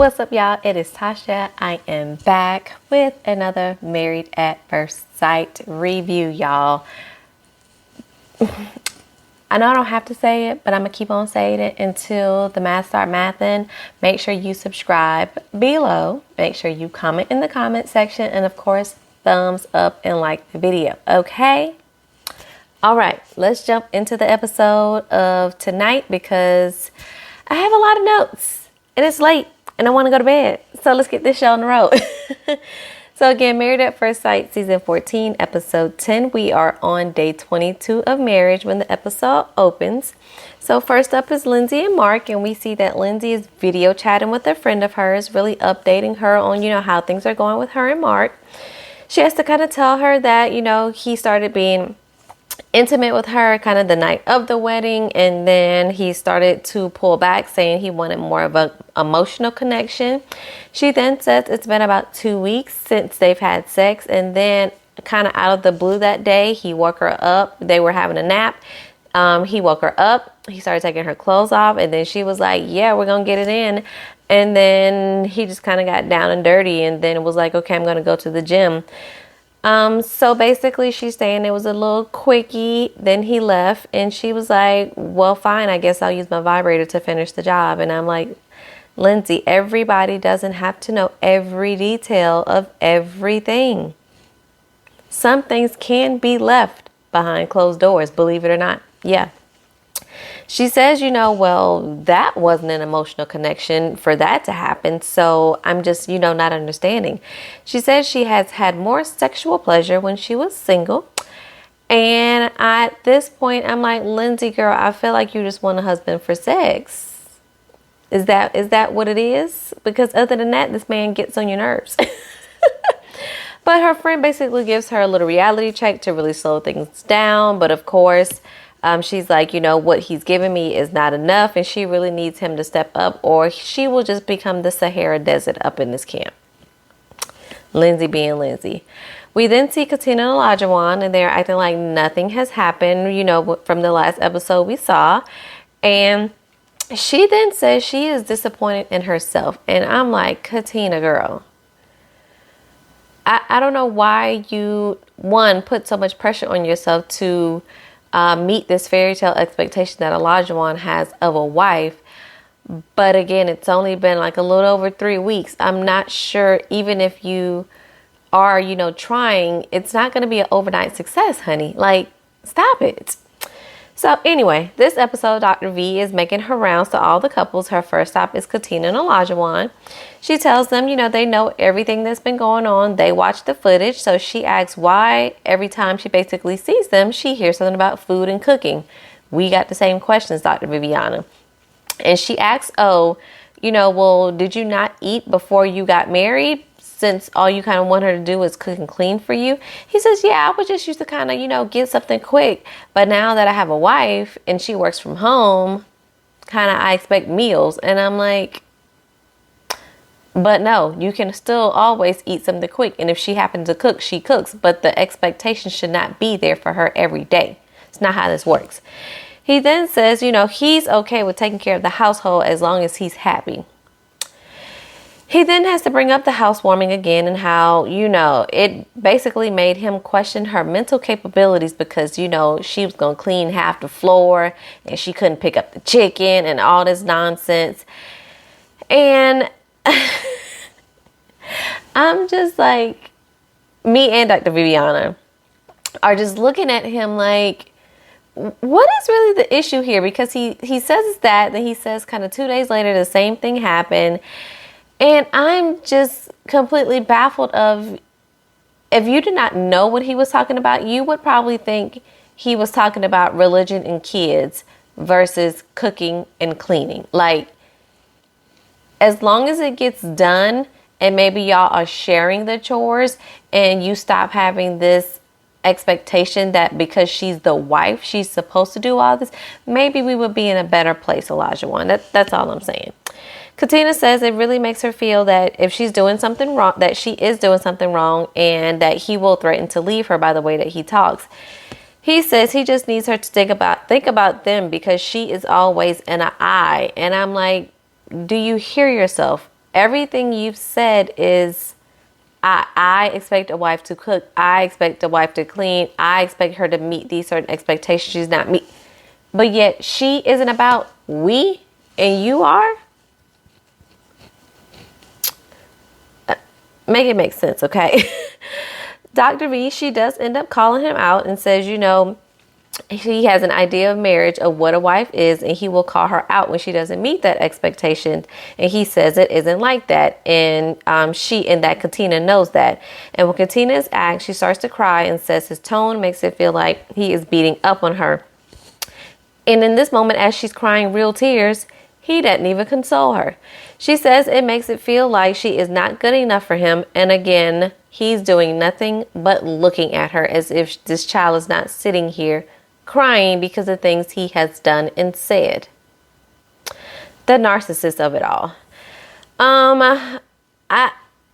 What's up, y'all? It is Tasha. I am back with another Married at First Sight review, y'all. I know I don't have to say it, but I'm going to keep on saying it until the math start mathing. Make sure you subscribe below. Make sure you comment in the comment section. And of course, thumbs up and like the video. Okay? All right. Let's jump into the episode of tonight because I have a lot of notes and it's late and I want to go to bed. So let's get this show on the road. So again, Married at First Sight, season 14, episode 10. We are on day 22 of marriage when the episode opens. So first up is Lindsey and Mark, and we see that Lindsey is video chatting with a friend of hers, really updating her on, how things are going with her and Mark. She has to kind of tell her that, he started being intimate with her kind of the night of the wedding, and then he started to pull back, saying he wanted more of an emotional connection. She then says it's been about 2 weeks since they've had sex, and then kind of out of the blue that day, he woke her up. They were having a nap. He woke her up. He started taking her clothes off, and then she was like, yeah, we're gonna get it in. And then he just kind of got down and dirty, and then it was like, okay, I'm gonna go to the gym. So basically she's saying it was a little quickie. Then he left and she was like, well, fine, I guess I'll use my vibrator to finish the job. And I'm like, Lindsey, everybody doesn't have to know every detail of everything. Some things can be left behind closed doors, believe it or not. Yeah. She says, well, that wasn't an emotional connection for that to happen. So I'm just, not understanding. She says she has had more sexual pleasure when she was single. And at this point, I'm like, Lindsey, girl, I feel like you just want a husband for sex. Is that what it is? Because other than that, this man gets on your nerves. But her friend basically gives her a little reality check to really slow things down. But of course, she's like, what he's giving me is not enough, and she really needs him to step up, or she will just become the Sahara Desert up in this camp. Lindsey being Lindsey. We then see Katina and Olajuwon, and they're acting like nothing has happened, from the last episode we saw. And she then says she is disappointed in herself. And I'm like, Katina, girl, I don't know why you, put so much pressure on yourself to meet this fairy tale expectation that Olajuwon has of a wife. But again, it's only been like a little over 3 weeks. I'm not sure, even if you are, trying, it's not going to be an overnight success, honey. Like, stop it. So anyway, this episode, Dr. V is making her rounds to all the couples. Her first stop is Katina and Olajuwon. She tells them, they know everything that's been going on. They watch the footage. So she asks why every time she basically sees them, she hears something about food and cooking. We got the same questions, Dr. Viviana. And she asks, well, did you not eat before you got married? Since all you kind of want her to do is cook and clean for you. He says, yeah, I was just used to kind of, get something quick. But now that I have a wife and she works from home, kind of I expect meals. And I'm like, but no, you can still always eat something quick. And if she happens to cook, she cooks. But the expectation should not be there for her every day. It's not how this works. He then says, he's okay with taking care of the household as long as he's happy. He then has to bring up the housewarming again and how, it basically made him question her mental capabilities because, she was going to clean half the floor and she couldn't pick up the chicken and all this nonsense. And I'm just like, me and Dr. Viviana are just looking at him like, what is really the issue here? Because he says that, then he says kind of 2 days later, the same thing happened. And I'm just completely baffled of, if you did not know what he was talking about, you would probably think he was talking about religion and kids versus cooking and cleaning. Like, as long as it gets done and maybe y'all are sharing the chores and you stop having this expectation that because she's the wife, she's supposed to do all this, maybe we would be in a better place, Olajuwon. That's all I'm saying. Katina says it really makes her feel that if she's doing something wrong, that she is doing something wrong, and that he will threaten to leave her by the way that he talks. He says he just needs her to think about them because she is always an I. And I'm like, do you hear yourself? everything you've said is, I expect a wife to cook. I expect a wife to clean. I expect her to meet these certain expectations. She's not me. But yet she isn't about we and you are. Make it make sense, okay? Dr. V, she does end up calling him out and says, you know, he has an idea of marriage, of what a wife is, and he will call her out when she doesn't meet that expectation. And he says it isn't like that. And that Katina knows that. And when Katina is asked, she starts to cry and says his tone makes it feel like he is beating up on her. And in this moment, as she's crying real tears, he doesn't even console her. She says it makes it feel like she is not good enough for him. And again, he's doing nothing but looking at her as if this child is not sitting here crying because of things he has done and said. The narcissist of it all. I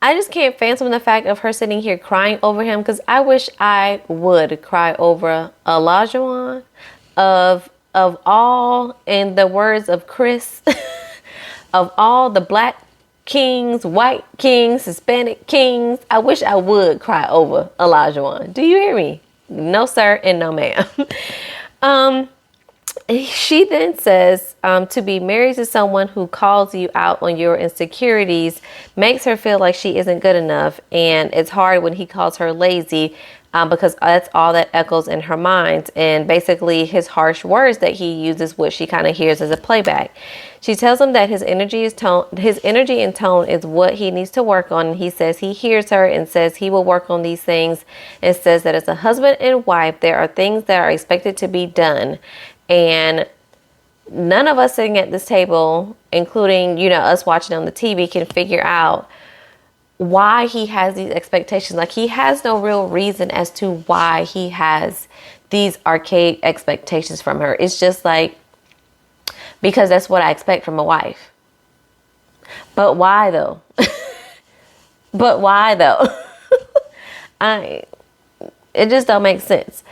just can't fathom the fact of her sitting here crying over him, because I wish I would cry over Olajuwon. Of all, in the words of Chris, of all the black kings, white kings, Hispanic kings, I wish I would cry over Olajuwon. Do you hear me? No, sir, and no, ma'am. She then says to be married to someone who calls you out on your insecurities makes her feel like she isn't good enough. And it's hard when he calls her lazy because that's all that echoes in her mind. And basically his harsh words that he uses, what she kind of hears as a playback. She tells him that his energy and tone is what he needs to work on. And he says he hears her and says he will work on these things, and says that as a husband and wife, there are things that are expected to be done. And none of us sitting at this table, including, you know, us watching on the TV, can figure out why he has these expectations. Like, he has no real reason as to why he has these archaic expectations from her. It's just like, because that's what I expect from a wife. But why though? But why though? It just don't make sense.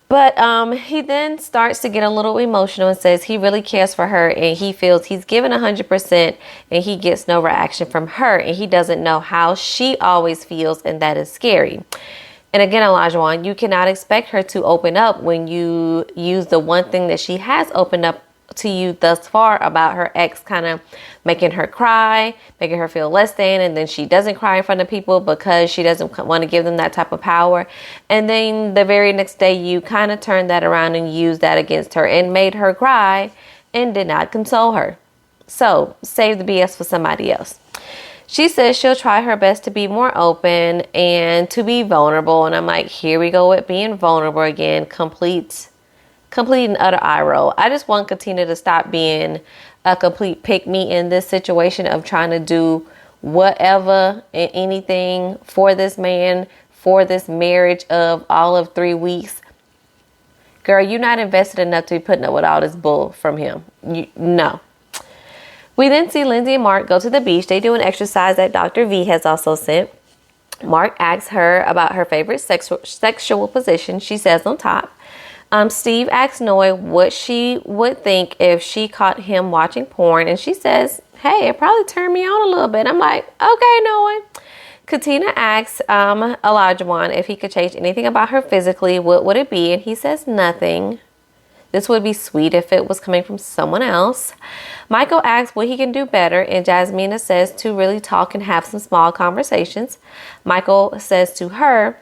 But he then starts to get a little emotional and says he really cares for her, and he feels he's given 100% and he gets no reaction from her, and he doesn't know how she always feels, and that is scary. And again, Olajuwon, you cannot expect her to open up when you use the one thing that she has opened up to you thus far about her ex kind of making her cry, making her feel less than, and then she doesn't cry in front of people because she doesn't want to give them that type of power. And then the very next day you kind of turned that around and used that against her and made her cry and did not console her. So save the BS for somebody else. She says she'll try her best to be more open and to be vulnerable. And I'm like, here we go with being vulnerable again. Complete and utter eye roll. I just want Katina to stop being a complete pick-me in this situation of trying to do whatever and anything for this man, for this marriage of all of 3 weeks. Girl, you're not invested enough to be putting up with all this bull from him. No. We then see Lindsey and Mark go to the beach. They do an exercise that Dr. V has also sent. Mark asks her about her favorite sexual position. She says on top. Steve asks Noe what she would think if she caught him watching porn. And she says, hey, it probably turned me on a little bit. I'm like, okay, Noe. Katina asks Olajuwon if he could change anything about her physically, what would it be? And he says nothing. This would be sweet if it was coming from someone else. Michael asks what he can do better. And Jasmina says to really talk and have some small conversations. Michael says to her,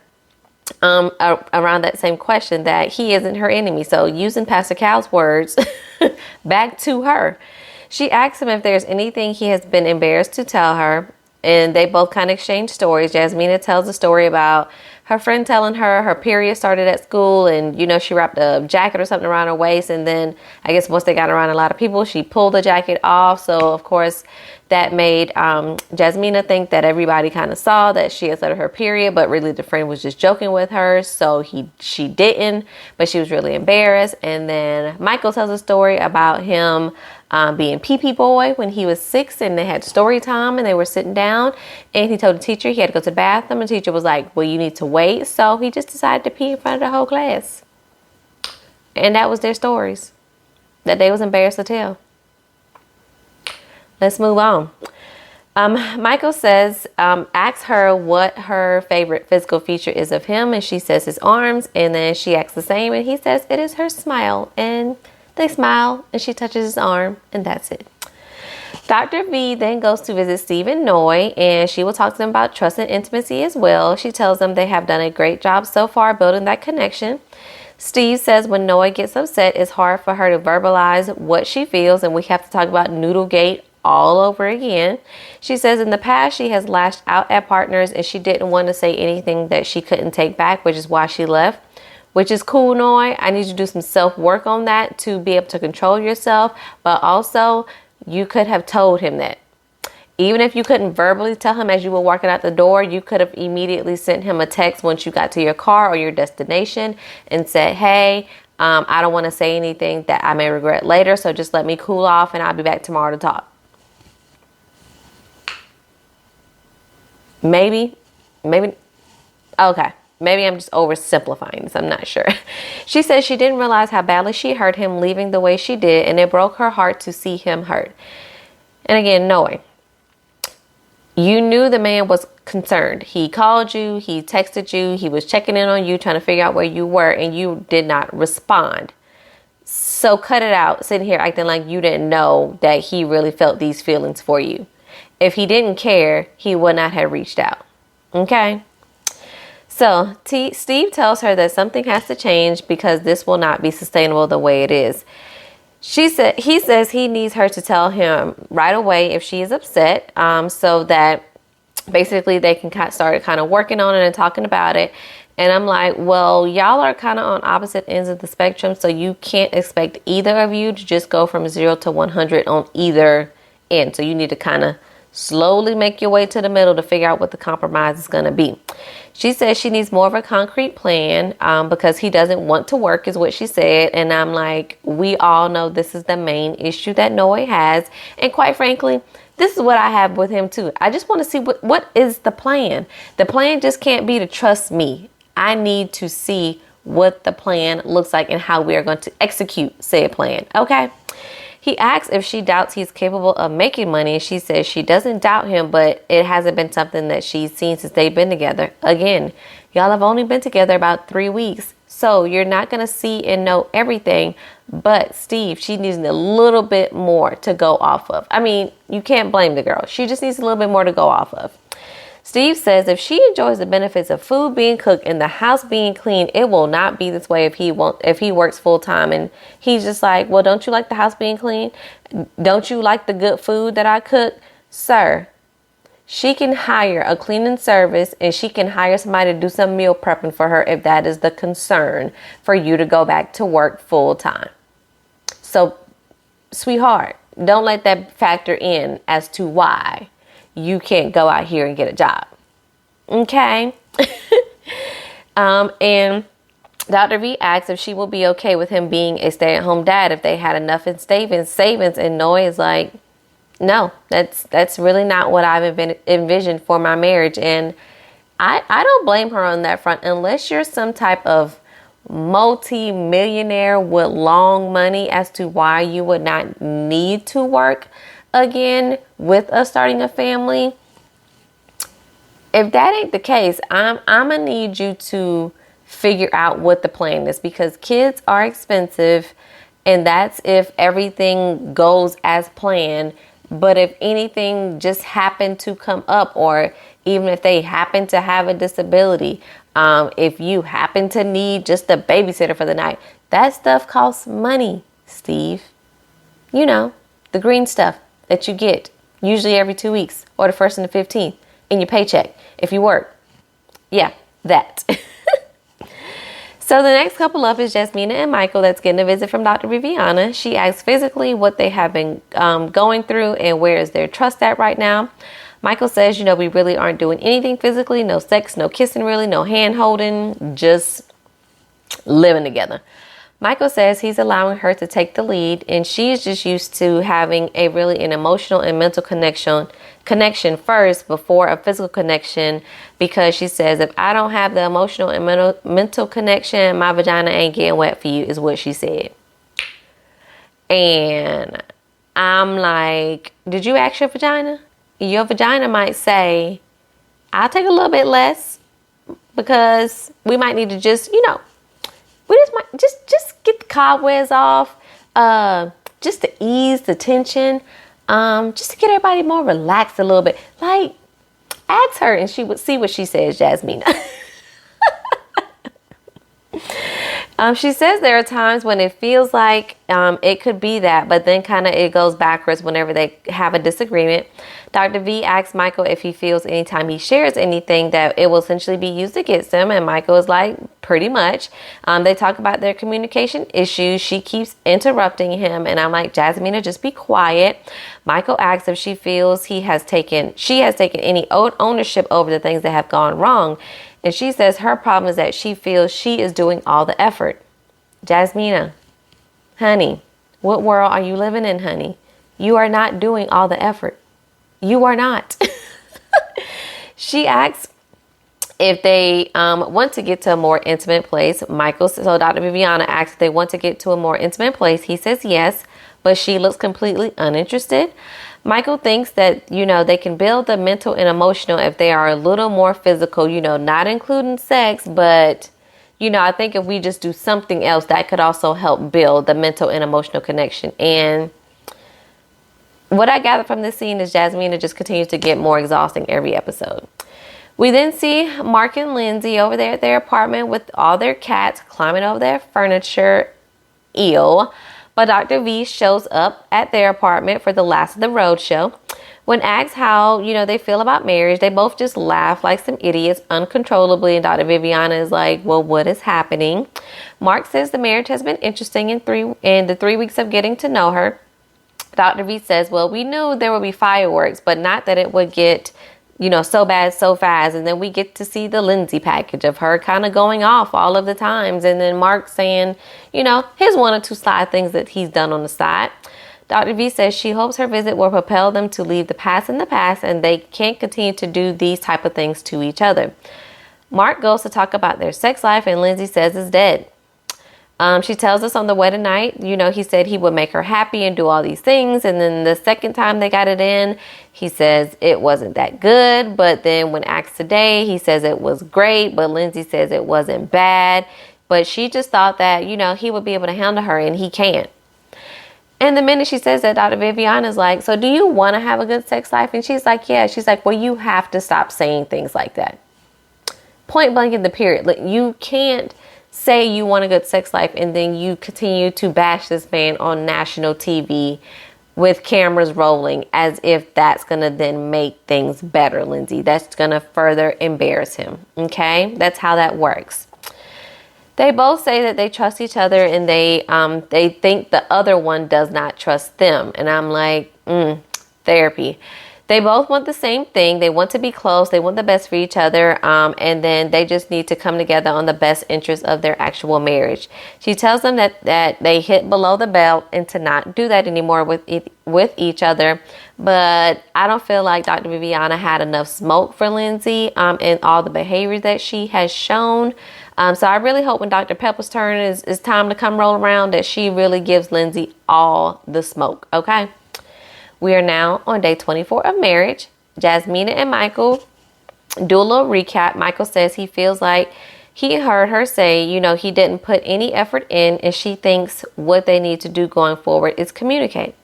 around that same question, that he isn't her enemy. So using Pastor Cal's words back to her, she asks him if there's anything he has been embarrassed to tell her, and they both kind of exchange stories. Jasmina tells a story about her friend telling her period started at school, and you know, she wrapped a jacket or something around her waist, and then I guess once they got around a lot of people, she pulled the jacket off. So of course that made Jasmina think that everybody kind of saw that she had started her period, but really the friend was just joking with her. So she didn't, but she was really embarrassed. And then Michael tells a story about him being pee-pee boy when he was 6, and they had story time and they were sitting down, and he told the teacher he had to go to the bathroom, and the teacher was like, well, you need to wait. So he just decided to pee in front of the whole class. And that was their stories that they was embarrassed to tell. Let's move on. Michael says, asks her what her favorite physical feature is of him, and she says his arms, and then she asks the same, and he says it is her smile, and they smile, and she touches his arm, and that's it. Dr. V then goes to visit Steve and Noy, and she will talk to them about trust and intimacy as well. She tells them they have done a great job so far building that connection. Steve says when Noy gets upset, it's hard for her to verbalize what she feels, and we have to talk about Noodlegate all over again. She says in the past she has lashed out at partners and she didn't want to say anything that she couldn't take back, which is why she left, which is cool, Noy. I need you to do some self-work on that to be able to control yourself, but also you could have told him that. Even if you couldn't verbally tell him as you were walking out the door, you could have immediately sent him a text once you got to your car or your destination and said, hey, I don't want to say anything that I may regret later, so just let me cool off and I'll be back tomorrow to talk. Maybe, okay. Maybe I'm just oversimplifying this. I'm not sure. She says she didn't realize how badly she hurt him leaving the way she did, and it broke her heart to see him hurt. And again, Noy, you knew the man was concerned. He called you, he texted you, he was checking in on you, trying to figure out where you were, and you did not respond. So cut it out, sitting here acting like you didn't know that he really felt these feelings for you. If he didn't care, he would not have reached out. Okay? So Steve tells her that something has to change because this will not be sustainable the way it is. He says he needs her to tell him right away if she is upset, so that basically they can start kind of working on it and talking about it. And I'm like, well, y'all are kind of on opposite ends of the spectrum, so you can't expect either of you to just go from 0 to 100 on either end. So you need to kind of slowly make your way to the middle to figure out what the compromise is going to be. She says she needs more of a concrete plan because he doesn't want to work, is what she said. And I'm like, we all know this is the main issue that Noy has. And quite frankly, this is what I have with him too. I just want to see what is the plan. The plan just can't be to trust me. I need to see what the plan looks like and how we are going to execute said plan. Okay. He asks if she doubts he's capable of making money. She says she doesn't doubt him, but it hasn't been something that she's seen since they've been together. Again, y'all have only been together about 3 weeks. So you're not going to see and know everything. But Steve, she needs a little bit more to go off of. I mean, you can't blame the girl. She just needs a little bit more to go off of. Steve says if she enjoys the benefits of food being cooked and the house being clean, it will not be this way if he works full time. And he's just like, well, don't you like the house being clean? Don't you like the good food that I cook? Sir, she can hire a cleaning service and she can hire somebody to do some meal prepping for her if that is the concern for you to go back to work full time. So, sweetheart, don't let that factor in as to why you can't go out here and get a job. Okay? And Dr. V asks if she will be okay with him being a stay-at-home dad if they had enough in savings. And Noy is like, no, that's really not what I've envisioned for my marriage. And I don't blame her on that front unless you're some type of multi-millionaire with long money as to why you would not need to work again with us starting a family. If that ain't the case, I'm gonna need you to figure out what the plan is, because kids are expensive, and that's if everything goes as planned. But if anything just happened to come up, or even if they happen to have a disability, if you happen to need just a babysitter for the night, that stuff costs money, Steve. You know, the green stuff that you get usually every 2 weeks, or the 1st and the 15th in your paycheck if you work. Yeah, that. So the next couple up is Jasmina and Michael that's getting a visit from Dr. Viviana. She asks physically what they have been going through and where is their trust at right now. Michael says, we really aren't doing anything physically. No sex, no kissing really, no hand holding, just living together. Michael says he's allowing her to take the lead, and she's just used to having an emotional and mental connection first before a physical connection, because she says if I don't have the emotional and mental connection, my vagina ain't getting wet for you, is what she said. And I'm like, did you ask your vagina? your vagina might say, I'll take a little bit less because we might need to just, we just might just get the cobwebs off, just to ease the tension, just to get everybody more relaxed a little bit. Like, ask her and she would see what she says, Jasmina. She says there are times when it feels like it could be that, but then kind of it goes backwards whenever they have a disagreement. Dr. V asks Michael if he feels anytime he shares anything that it will essentially be used against him, and Michael is like, pretty much. They talk about their communication issues. She keeps interrupting him, and I'm like, Jasmina, just be quiet. Michael asks if she feels she has taken any ownership over the things that have gone wrong. And she says her problem is that she feels she is doing all the effort. Jasmina, honey, what world are you living in, honey? You are not doing all the effort. You are not. She asks if they want to get to a more intimate place. So Dr. Viviana asks if they want to get to a more intimate place. He says yes, but she looks completely uninterested. Michael thinks that, they can build the mental and emotional if they are a little more physical, not including sex, but, I think if we just do something else, that could also help build the mental and emotional connection. And what I gather from this scene is Jasmina just continues to get more exhausting every episode. We then see Mark and Lindsey over there at their apartment with all their cats climbing over their furniture. Ew. But Dr. V shows up at their apartment for the last of the road show. When asked how, they feel about marriage, they both just laugh like some idiots uncontrollably. And Dr. Viviana is like, well, what is happening? Mark says the marriage has been interesting in the 3 weeks of getting to know her. Dr. V says, well, we knew there would be fireworks, but not that it would get, so bad so fast. And then we get to see the Lindsey package of her kind of going off all of the times. And then Mark saying, his 1 or 2 side things that he's done on the side. Dr. V says she hopes her visit will propel them to leave the past in the past and they can't continue to do these type of things to each other. Mark goes to talk about their sex life and Lindsey says it's dead. She tells us on the wedding night, he said he would make her happy and do all these things. And then the second time they got it in, he says it wasn't that good. But then when asked today, he says it was great. But Lindsey says it wasn't bad. But she just thought that, he would be able to handle her and he can't. And the minute she says that, Dr. Viviana is like, so do you want to have a good sex life? And she's like, yeah. She's like, well, you have to stop saying things like that. Point blank in the period. Like, you can't say you want a good sex life and then you continue to bash this man on national TV with cameras rolling as if that's going to then make things better, Lindsey. That's going to further embarrass him. Okay? That's how that works. They both say that they trust each other and they think the other one does not trust them. And I'm like, therapy. They both want the same thing. They want to be close. They want the best for each other. And then they just need to come together on the best interest of their actual marriage. She tells them that they hit below the belt and to not do that anymore with each other. But I don't feel like Dr. Viviana had enough smoke for Lindsey and all the behaviors that she has shown. So I really hope when Dr. Pepper's turn is time to come roll around that she really gives Lindsey all the smoke. Okay. We are now on day 24 of marriage. Jasmina and Michael do a little recap. Michael says he feels like he heard her say, he didn't put any effort in and she thinks what they need to do going forward is communicate.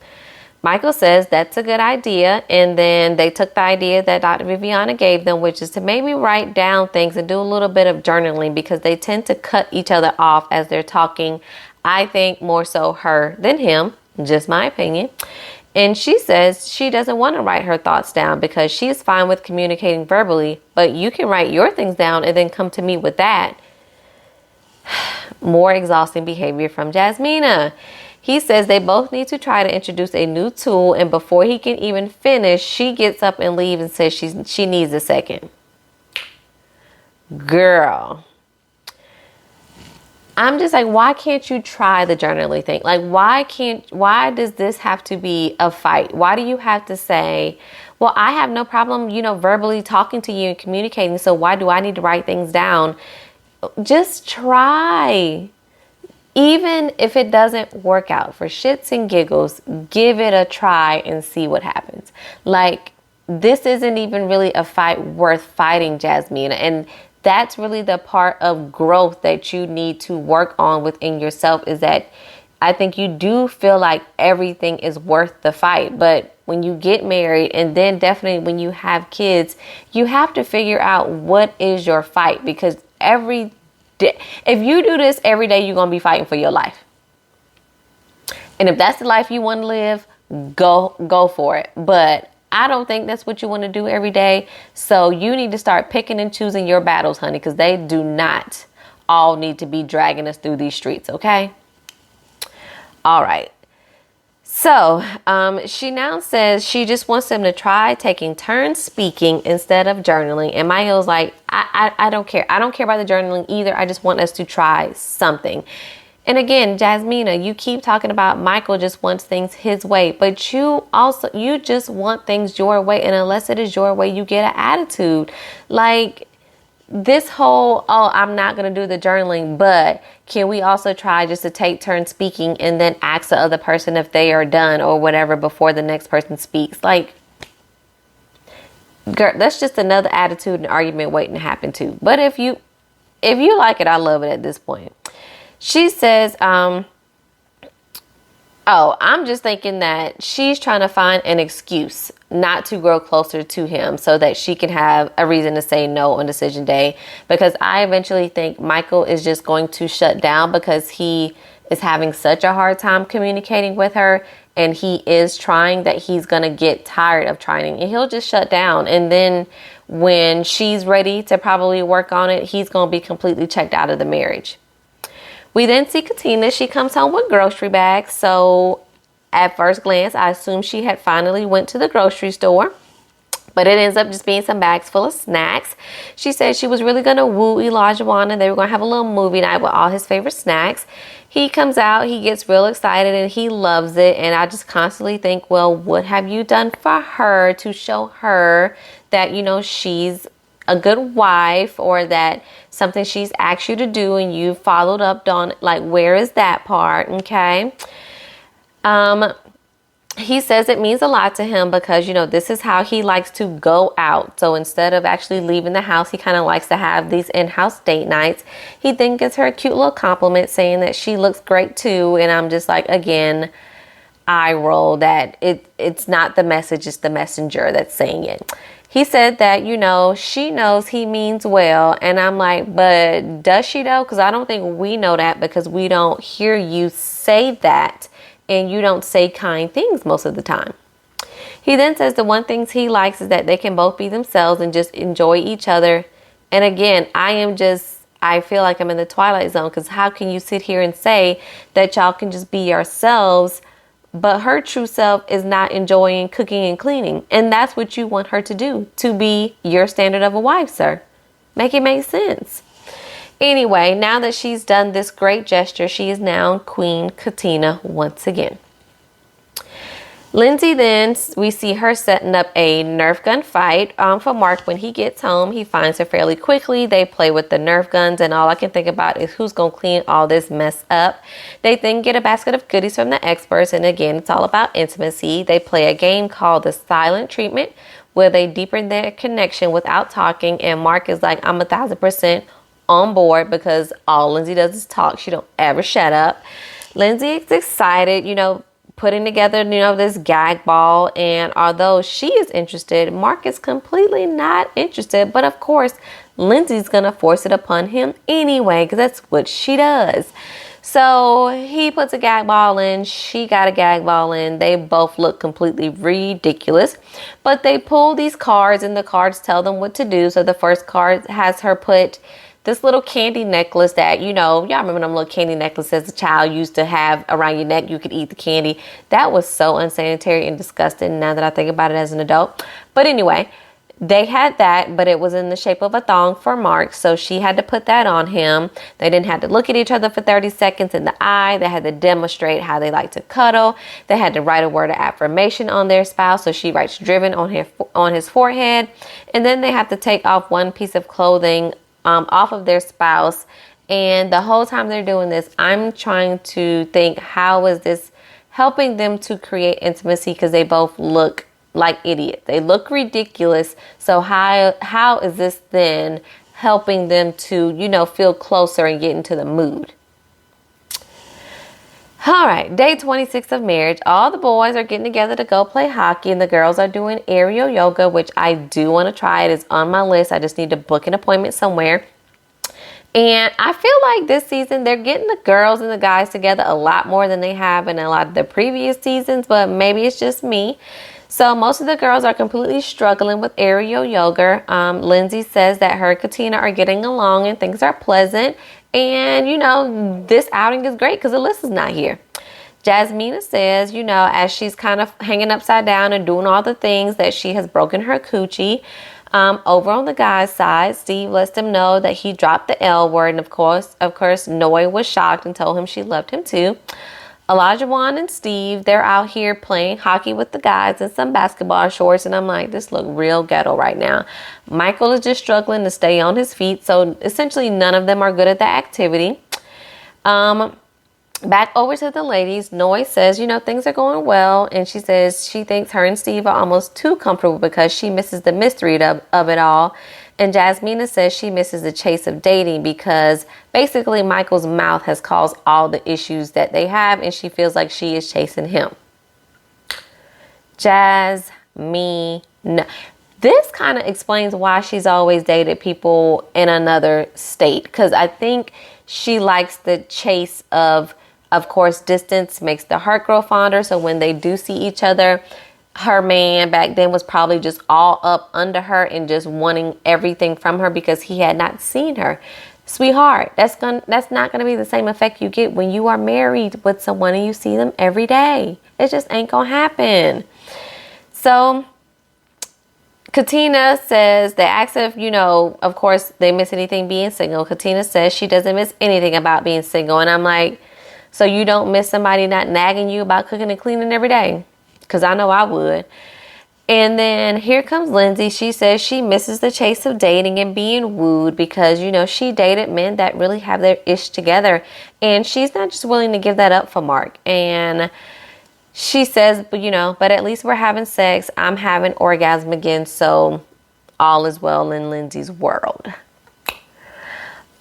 Michael says that's a good idea. And then they took the idea that Dr. Viviana gave them, which is to maybe write down things and do a little bit of journaling because they tend to cut each other off as they're talking. I think more so her than him, just my opinion. And she says she doesn't want to write her thoughts down because she's fine with communicating verbally, but you can write your things down and then come to me with that. More exhausting behavior from Jasmina. He says they both need to try to introduce a new tool, and before he can even finish, she gets up and leaves and says she needs a second. Girl. I'm just like, why can't you try the journaling thing? Like, why does this have to be a fight? Why do you have to say, well, I have no problem, verbally talking to you and communicating, so why do I need to write things down? Just try. Even if it doesn't work out, for shits and giggles, give it a try and see what happens. Like, this isn't even really a fight worth fighting, Jasmina. And that's really the part of growth that you need to work on within yourself, is that I think you do feel like everything is worth the fight. But when you get married, and then definitely when you have kids, you have to figure out what is your fight. Because every day, if you do this every day, you're going to be fighting for your life. And if that's the life you want to live, go for it. But I don't think that's what you want to do every day. So you need to start picking and choosing your battles, honey, because they do not all need to be dragging us through these streets, okay? All right. So she now says she just wants them to try taking turns speaking instead of journaling. And Michael's like, I don't care. I don't care about the journaling either. I just want us to try something. And again, Jasmina, you keep talking about Michael just wants things his way, but you just want things your way. And unless it is your way, you get an attitude. Like this whole, oh, I'm not going to do the journaling, but can we also try just to take turns speaking and then ask the other person if they are done or whatever before the next person speaks? Like, girl, that's just another attitude and argument waiting to happen too. But if you like it, I love it at this point. She says, I'm just thinking that she's trying to find an excuse not to grow closer to him so that she can have a reason to say no on decision day. Because I eventually think Michael is just going to shut down because he is having such a hard time communicating with her. And he is trying that he's going to get tired of trying. And he'll just shut down. And then when she's ready to probably work on it, he's going to be completely checked out of the marriage. We then see Katina. She comes home with grocery bags. So at first glance, I assume she had finally went to the grocery store. But it ends up just being some bags full of snacks. She said she was really going to woo Elijah. They were going to have a little movie night with all his favorite snacks. He comes out. He gets real excited and he loves it. And I just constantly think, well, what have you done for her to show her that, you know, she's a good wife, or that something she's asked you to do and you followed up on it? Like, where is that part? Okay. He says it means a lot to him because, you know, this is how he likes to go out. So instead of actually leaving the house, he kind of likes to have these in-house date nights. He then gives her a cute little compliment saying that she looks great too. And I'm just like, again, eye roll that it's not the message, it's the messenger that's saying it. He said that, you know, she knows he means well. And I'm like, but does she though? Because I don't think we know that, because we don't hear you say that. And you don't say kind things most of the time. He then says the one things he likes is that they can both be themselves and just enjoy each other. And again, I feel like I'm in the twilight zone, because how can you sit here and say that y'all can just be yourselves, but her true self is not enjoying cooking and cleaning? And that's what you want her to do, to be your standard of a wife, sir. Make it make sense. Anyway, now that she's done this great gesture, she is now Queen Katina once again. Lindsey then, we see her setting up a Nerf gun fight for Mark. When he gets home, he finds her fairly quickly. They play with the Nerf guns, and all I can think about is who's going to clean all this mess up. They then get a basket of goodies from the experts, and again, it's all about intimacy. They play a game called the silent treatment, where they deepen their connection without talking, and Mark is like, I'm 1,000% on board, because all Lindsey does is talk. She don't ever shut up. Lindsey is excited, you know, putting together, you know, this gag ball. And although she is interested, Mark is completely not interested. But of course, Lindsey's going to force it upon him anyway, because that's what she does. So he puts a gag ball in. She got a gag ball in. They both look completely ridiculous. But they pull these cards, and the cards tell them what to do. So the first card has her put this little candy necklace that, you know, y'all remember them little candy necklaces a child used to have around your neck. You could eat the candy. That was so unsanitary and disgusting now that I think about it as an adult. But anyway, they had that, but it was in the shape of a thong for Mark. So she had to put that on him. They didn't have to look at each other for 30 seconds in the eye. They had to demonstrate how they like to cuddle. They had to write a word of affirmation on their spouse. So she writes driven on his forehead. And then they have to take off one piece of clothing off of their spouse. And the whole time they're doing this, I'm trying to think, how is this helping them to create intimacy? Because they both look like idiots. They look ridiculous. So how is this then helping them to, feel closer and get into the mood? All right, day 26 of marriage. All the boys are getting together to go play hockey, and the girls are doing aerial yoga, which I do want to try. It is on my list. I just need to book an appointment somewhere. And I feel like this season they're getting the girls and the guys together a lot more than they have in a lot of the previous seasons, but maybe it's just me. So most of the girls are completely struggling with aerial yoga. Lindsey says that her and Katina are getting along and things are pleasant. And, this outing is great because Alyssa's not here. Jasmina says, as she's kind of hanging upside down and doing all the things, that she has broken her coochie. Over on the guy's side, Steve lets them know that he dropped the L word. And of course, Noe was shocked and told him she loved him too. Olajuwon and Steve, they're out here playing hockey with the guys in some basketball shorts. And I'm like, this look real ghetto right now. Michael is just struggling to stay on his feet. So essentially none of them are good at the activity. Back over to the ladies, Noe says, things are going well. And she says she thinks her and Steve are almost too comfortable because she misses the mystery of it all. And Jasmina says she misses the chase of dating because basically Michael's mouth has caused all the issues that they have, and she feels like she is chasing him. Jasmina. This kind of explains why she's always dated people in another state, because I think she likes the chase of course, distance makes the heart grow fonder. So when they do see each other, her man back then was probably just all up under her and just wanting everything from her because he had not seen her. Sweetheart, that's not gonna be the same effect you get when you are married with someone and you see them every day. It just ain't gonna happen. So Katina says, they ask if, of course, they miss anything being single. Katina says she doesn't miss anything about being single. And I'm like, so you don't miss somebody not nagging you about cooking and cleaning every day? Because I know I would. And then here comes Lindsey. She says she misses the chase of dating and being wooed because, she dated men that really have their ish together. And she's not just willing to give that up for Mark. And she says, but at least we're having sex. I'm having orgasm again. So all is well in Lindsey's world.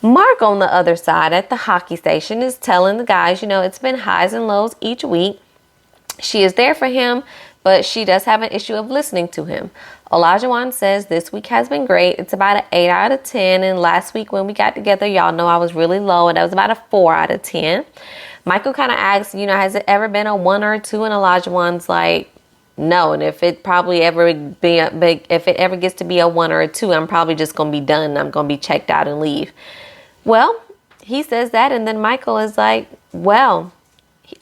Mark, on the other side at the hockey station, is telling the guys, it's been highs and lows each week. She is there for him, but she does have an issue of listening to him. Olajuwon says this week has been great. It's about an 8 out of 10. And last week when we got together, y'all know I was really low, and that was about a 4 out of 10. Michael kind of asks, has it ever been a 1 or a 2? And Olajuwon's like, no. And if it ever gets to be a 1 or a 2, I'm probably just going to be done. I'm going to be checked out and leave. Well, he says that. And then Michael is like, well,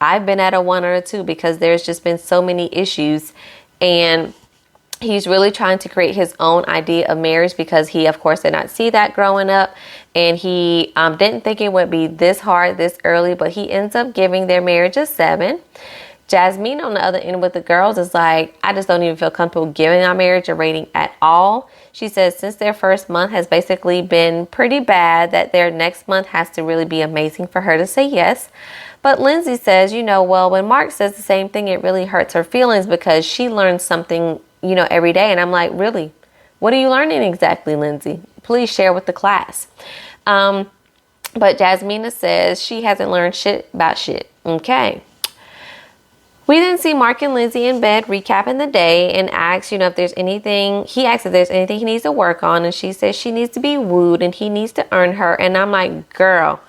I've been at a 1 or a 2 because there's just been so many issues, and he's really trying to create his own idea of marriage because he, of course, did not see that growing up, and he didn't think it would be this hard this early, but he ends up giving their marriage a 7. Jasmine, on the other end with the girls, is like, I just don't even feel comfortable giving our marriage a rating at all. She says since their first month has basically been pretty bad, that their next month has to really be amazing for her to say yes. But Lindsey says, well, when Mark says the same thing, it really hurts her feelings because she learns something, every day. And I'm like, really? What are you learning exactly, Lindsey? Please share with the class. But Jasmina says she hasn't learned shit about shit. Okay. We then see Mark and Lindsey in bed recapping the day and asks, if there's anything, he asks if there's anything he needs to work on. And she says she needs to be wooed and he needs to earn her. And I'm like, girl,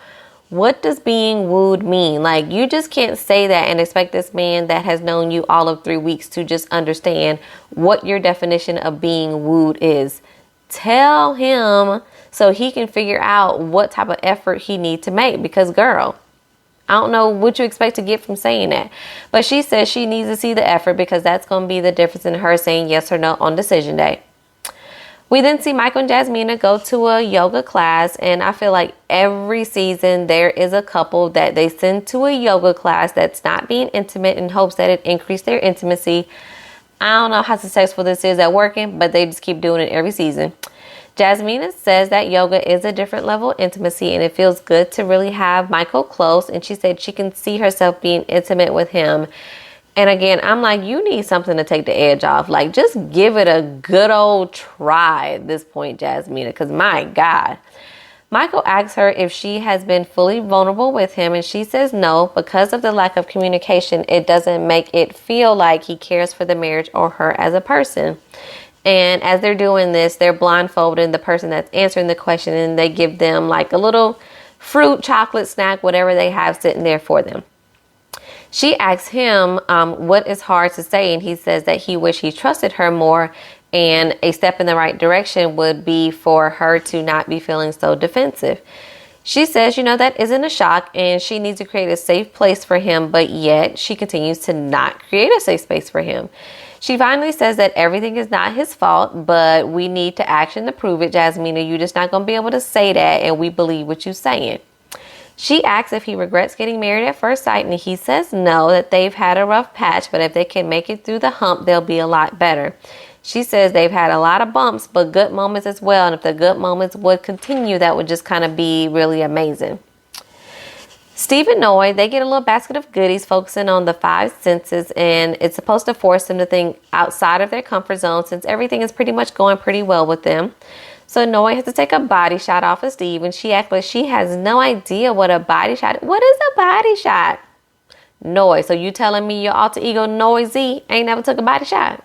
what does being wooed mean? Like, you just can't say that and expect this man that has known you all of 3 weeks to just understand what your definition of being wooed is. Tell him so he can figure out what type of effort he needs to make, because girl, I don't know what you expect to get from saying that. But she says she needs to see the effort because that's going to be the difference in her saying yes or no on decision day. We then see Michael and Jasmina go to a yoga class, and I feel like every season there is a couple that they send to a yoga class that's not being intimate in hopes that it increase their intimacy. I don't know how successful this is at working, but they just keep doing it every season. Jasmina says that yoga is a different level of intimacy, and it feels good to really have Michael close, and she said she can see herself being intimate with him. And again, I'm like, you need something to take the edge off. Like, just give it a good old try at this point, Jasmina, because my God. Michael asks her if she has been fully vulnerable with him, and she says no. Because of the lack of communication, it doesn't make it feel like he cares for the marriage or her as a person. And as they're doing this, they're blindfolding the person that's answering the question, and they give them like a little fruit, chocolate, snack, whatever they have sitting there for them. She asks him what is hard to say, and he says that he wished he trusted her more, and a step in the right direction would be for her to not be feeling so defensive. She says, that isn't a shock, and she needs to create a safe place for him, but yet she continues to not create a safe space for him. She finally says that everything is not his fault, but we need to action to prove it, Jasmina. You're just not going to be able to say that, and we believe what you're saying. She asks if he regrets getting married at first sight, and he says no, that they've had a rough patch, but if they can make it through the hump, they'll be a lot better. She says they've had a lot of bumps, but good moments as well, and if the good moments would continue, that would just kind of be really amazing. Steve and Noi, they get a little basket of goodies focusing on the 5 senses, and it's supposed to force them to think outside of their comfort zone since everything is pretty much going pretty well with them. So Noi has to take a body shot off of Steve, and she acts like she has no idea what a body shot is. What is a body shot? Noi, so you telling me your alter ego Noisy ain't never took a body shot?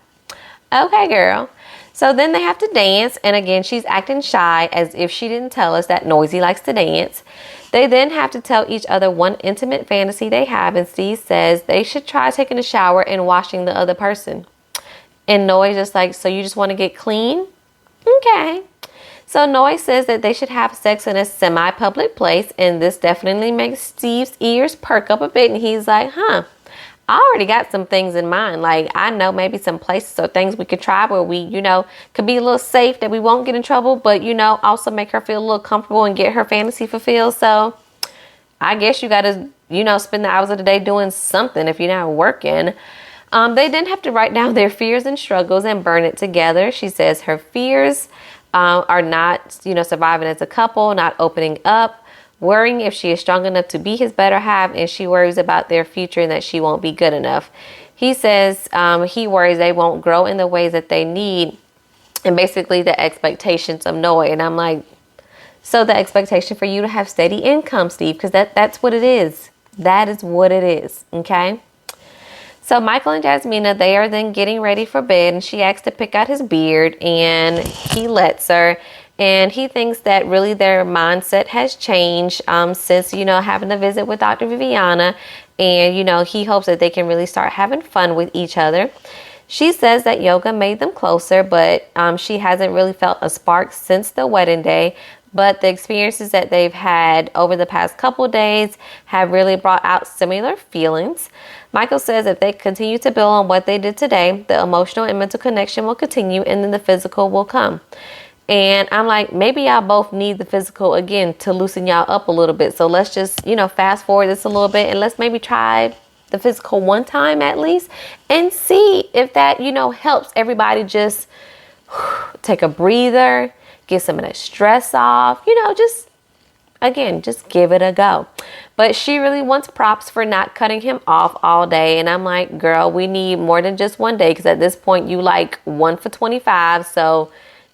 Okay, girl. So then they have to dance, and again, she's acting shy as if she didn't tell us that Noisy likes to dance. They then have to tell each other one intimate fantasy they have, and Steve says they should try taking a shower and washing the other person. And Noi just like, so you just want to get clean? Okay. So Noi says that they should have sex in a semi-public place, and this definitely makes Steve's ears perk up a bit, and he's like, I already got some things in mind. Like, I know maybe some places or things we could try where we, could be a little safe, that we won't get in trouble, but, also make her feel a little comfortable and get her fantasy fulfilled. So I guess you got to, spend the hours of the day doing something if you're not working. They then have to write down their fears and struggles and burn it together. She says her fears are not, surviving as a couple, not opening up, worrying if she is strong enough to be his better half, and she worries about their future and that she won't be good enough. He says he worries they won't grow in the ways that they need, and basically the expectations of Noi. And I'm like, so the expectation for you to have steady income, Steve, because that's what it is. That is what it is, okay? So Michael and Jasmina, they are then getting ready for bed, and she asks to pick out his beard, and he lets her. And he thinks that really their mindset has changed since, having a visit with Dr. Viviana. And, he hopes that they can really start having fun with each other. She says that yoga made them closer, but she hasn't really felt a spark since the wedding day. But the experiences that they've had over the past couple days have really brought out similar feelings. Michael says if they continue to build on what they did today, the emotional and mental connection will continue, and then the physical will come. And I'm like, maybe y'all both need the physical again to loosen y'all up a little bit. So let's just, fast forward this a little bit, and let's maybe try the physical one time at least and see if that, helps everybody just take a breather, get some of that stress off, just give it a go. But she really wants props for not cutting him off all day. And I'm like, girl, we need more than just one day, because at this point you like 1 for 25. So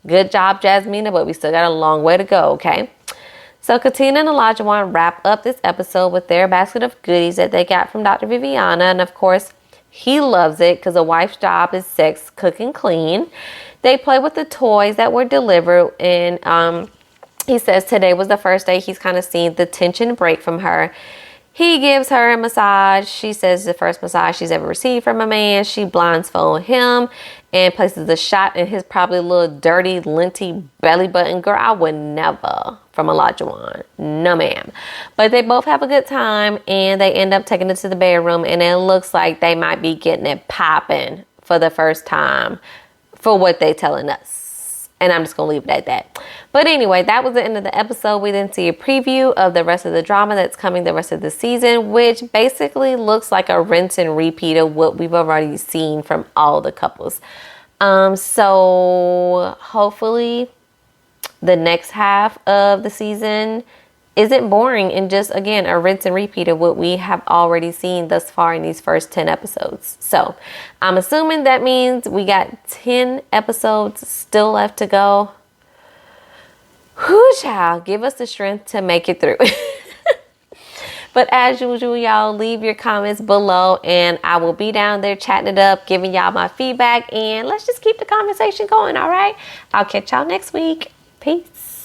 good job, Jasmina, but we still got a long way to go, okay? So Katina and Olajuwon wrap up this episode with their basket of goodies that they got from Dr. Viviana. And of course, he loves it because a wife's job is sex, cook, and clean. They play with the toys that were delivered, and he says today was the first day he's kind of seen the tension break from her. He gives her a massage. She says the first massage she's ever received from a man. She blindfolds him and places a shot in his probably little dirty, linty belly button. Girl, I would never from Olajuwon. No, ma'am. But they both have a good time, and they end up taking it to the bedroom, and it looks like they might be getting it popping for the first time for what they telling us. And I'm just going to leave it at that. But anyway, that was the end of the episode. We didn't see a preview of the rest of the drama that's coming the rest of the season, which basically looks like a rinse and repeat of what we've already seen from all the couples. So hopefully the next half of the season isn't boring and just, again, a rinse and repeat of what we have already seen thus far in these first 10 episodes. So I'm assuming that means we got 10 episodes still left to go. Whoo, child, give us the strength to make it through. But as usual, y'all, leave your comments below and I will be down there chatting it up, giving y'all my feedback, and let's just keep the conversation going, all right? I'll catch y'all next week. Peace.